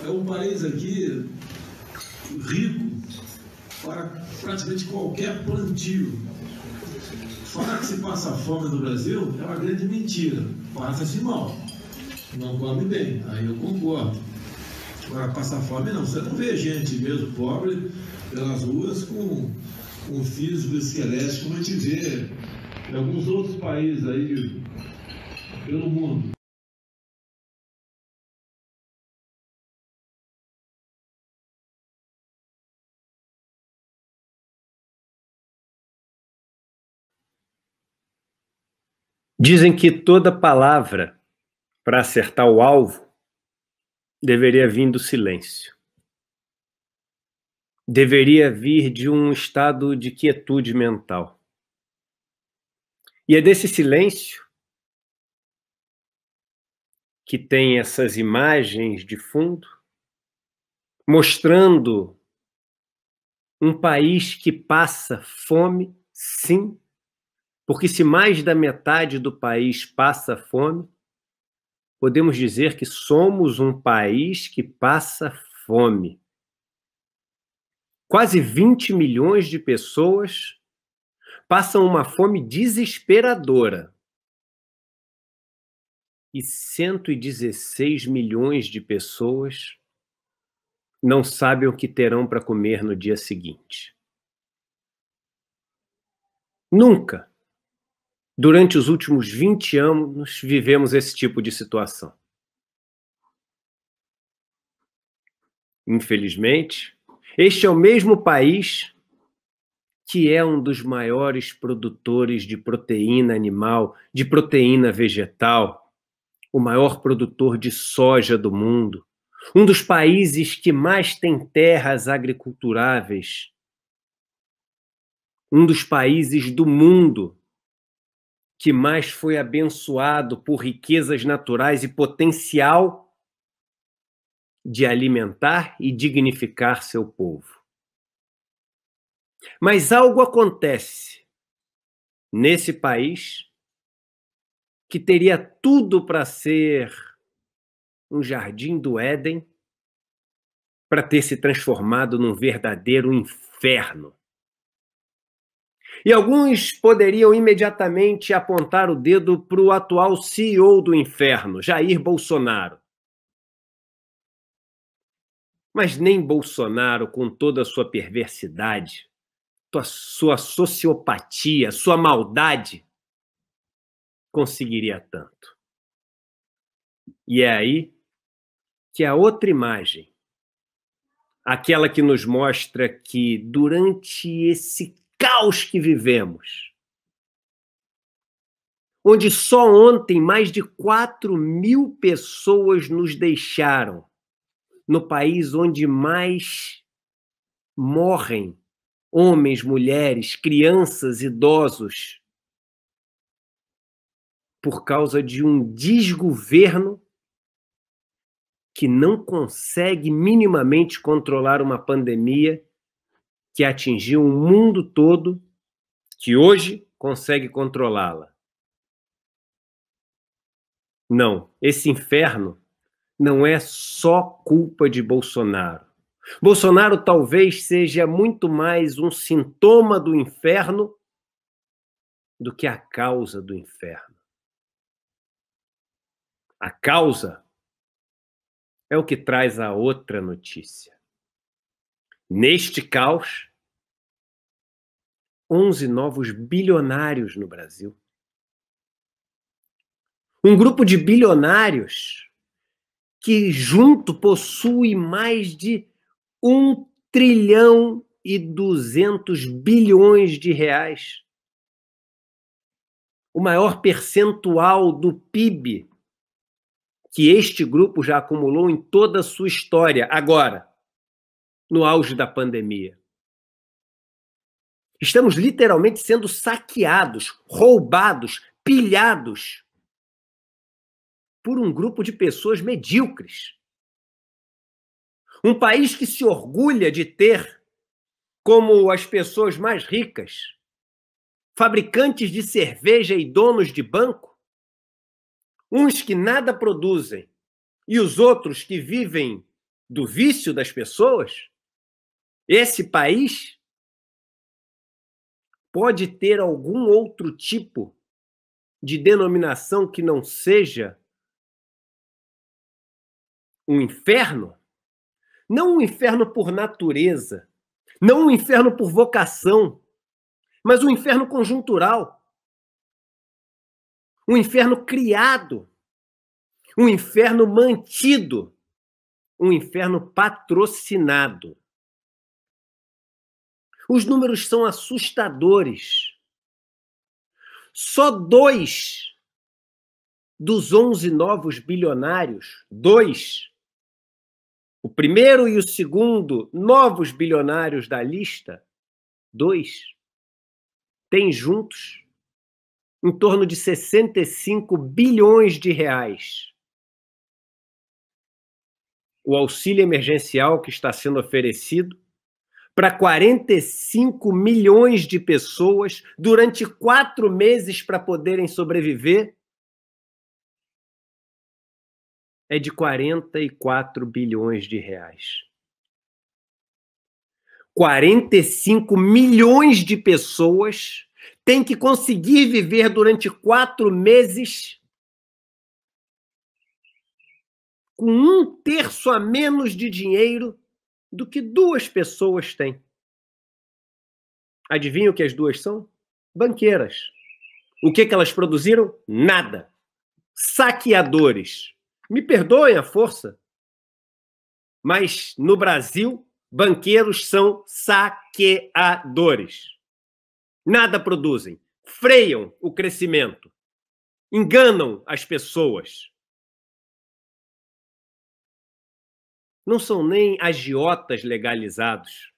é um país aqui rico para praticamente qualquer plantio. Falar que se passa fome no Brasil é uma grande mentira. Passa-se mal. Não come bem. Aí eu concordo. Agora, passar fome não. Você não vê gente mesmo pobre pelas ruas com físico esquelético como a gente vê em alguns outros países aí pelo mundo. Dizem que toda palavra, para acertar o alvo, deveria vir do silêncio. Deveria vir de um estado de quietude mental. E é desse silêncio que tem essas imagens de fundo, mostrando um país que passa fome, sim, porque se mais da metade do país passa fome, podemos dizer que somos um país que passa fome. Quase 20 milhões de pessoas passam uma fome desesperadora. E 116 milhões de pessoas não sabem o que terão para comer no dia seguinte. Nunca, durante os últimos 20 anos, vivemos esse tipo de situação. Infelizmente, este é o mesmo país que é um dos maiores produtores de proteína animal, de proteína vegetal, o maior produtor de soja do mundo, um dos países que mais tem terras agriculturáveis, um dos países do mundo que mais foi abençoado por riquezas naturais e potencial de alimentar e dignificar seu povo. Mas algo acontece nesse país que teria tudo para ser um jardim do Éden, para ter se transformado num verdadeiro inferno. E alguns poderiam imediatamente apontar o dedo para o atual CEO do inferno, Jair Bolsonaro. Mas nem Bolsonaro, com toda a sua perversidade, sua sociopatia, sua maldade, conseguiria tanto. E é aí que a outra imagem, aquela que nos mostra que durante esse caos que vivemos, onde só ontem mais de 4.000 pessoas nos deixaram, no país onde mais morrem homens, mulheres, crianças, idosos, por causa de um desgoverno que não consegue minimamente controlar uma pandemia que atingiu o mundo todo, que hoje consegue controlá-la. Não, esse inferno não é só culpa de Bolsonaro. Bolsonaro talvez seja muito mais um sintoma do inferno do que a causa do inferno. A causa é o que traz a outra notícia. Neste caos, 11 novos bilionários no Brasil. Um grupo de bilionários que junto possui mais de 1 trilhão e 200 bilhões de reais. O maior percentual do PIB que este grupo já acumulou em toda a sua história, agora, no auge da pandemia. Estamos literalmente sendo saqueados, roubados, pilhados por um grupo de pessoas medíocres. Um país que se orgulha de ter como as pessoas mais ricas fabricantes de cerveja e donos de banco, uns que nada produzem e os outros que vivem do vício das pessoas, esse país pode ter algum outro tipo de denominação que não seja um inferno? Não um inferno por natureza, não um inferno por vocação, mas um inferno conjuntural. Um inferno criado, um inferno mantido, um inferno patrocinado. Os números são assustadores. Só 2 dos 11 novos bilionários, 2, o primeiro e o segundo novos bilionários da lista, 2, têm juntos em torno de 65 bilhões de reais. O auxílio emergencial que está sendo oferecido para 45 milhões de pessoas durante 4 meses para poderem sobreviver é de 44 bilhões de reais. 45 milhões de pessoas têm que conseguir viver durante 4 meses com 1/3 a menos de dinheiro do que 2 pessoas têm. Adivinha o que as 2 são? Banqueiras. O que elas produziram? Nada. Saqueadores. Me perdoem a força, mas no Brasil, banqueiros são saqueadores. Nada produzem, freiam o crescimento, enganam as pessoas. Não são nem agiotas legalizados.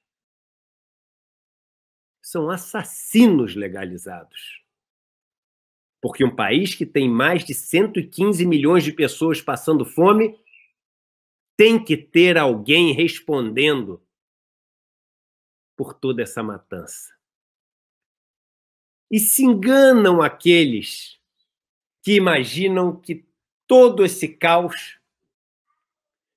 São assassinos legalizados. Porque um país que tem mais de 115 milhões de pessoas passando fome tem que ter alguém respondendo por toda essa matança. E se enganam aqueles que imaginam que todo esse caos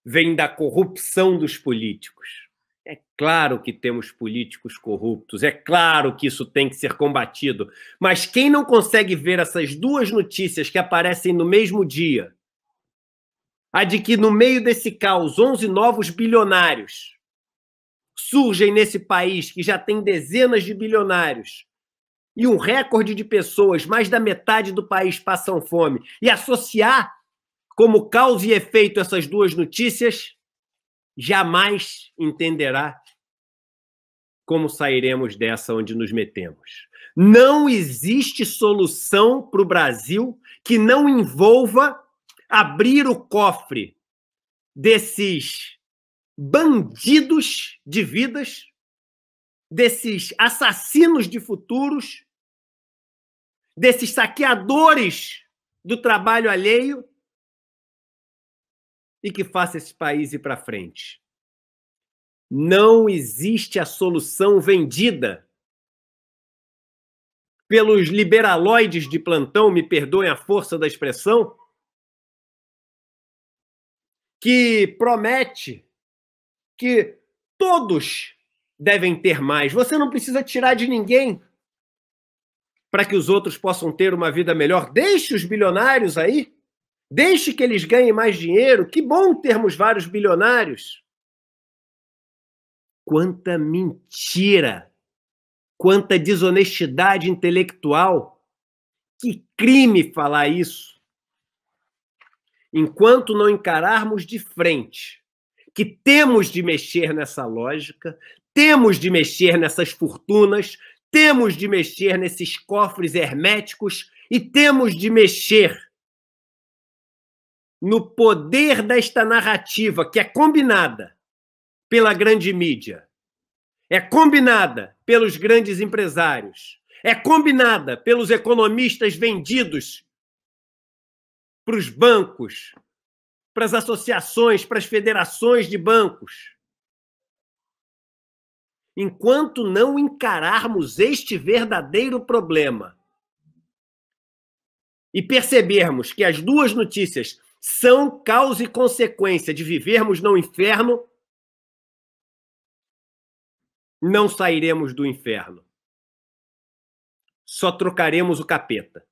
vem da corrupção dos políticos. É claro que temos políticos corruptos, é claro que isso tem que ser combatido, mas quem não consegue ver essas 2 notícias que aparecem no mesmo dia, a de que no meio desse caos 11 novos bilionários surgem nesse país que já tem dezenas de bilionários, e um recorde de pessoas, mais da metade do país passam fome, e associar como causa e efeito essas 2 notícias, jamais entenderá como sairemos dessa onde nos metemos. Não existe solução para o Brasil que não envolva abrir o cofre desses bandidos de vidas, desses assassinos de futuros, desses saqueadores do trabalho alheio, e que faça esse país ir para frente. Não existe a solução vendida pelos liberaloides de plantão, me perdoem a força da expressão, que promete que todos devem ter mais. Você não precisa tirar de ninguém para que os outros possam ter uma vida melhor. Deixe os bilionários aí. Deixe que eles ganhem mais dinheiro. Que bom termos vários bilionários. Quanta mentira, quanta desonestidade intelectual. Que crime falar isso. Enquanto não encararmos de frente que temos de mexer nessa lógica, temos de mexer nessas fortunas, temos de mexer nesses cofres herméticos e temos de mexer no poder desta narrativa que é combinada pela grande mídia, é combinada pelos grandes empresários, é combinada pelos economistas vendidos para os bancos, para as associações, para as federações de bancos. Enquanto não encararmos este verdadeiro problema e percebermos que as 2 notícias são causa e consequência de vivermos no inferno, não sairemos do inferno. Só trocaremos o capeta.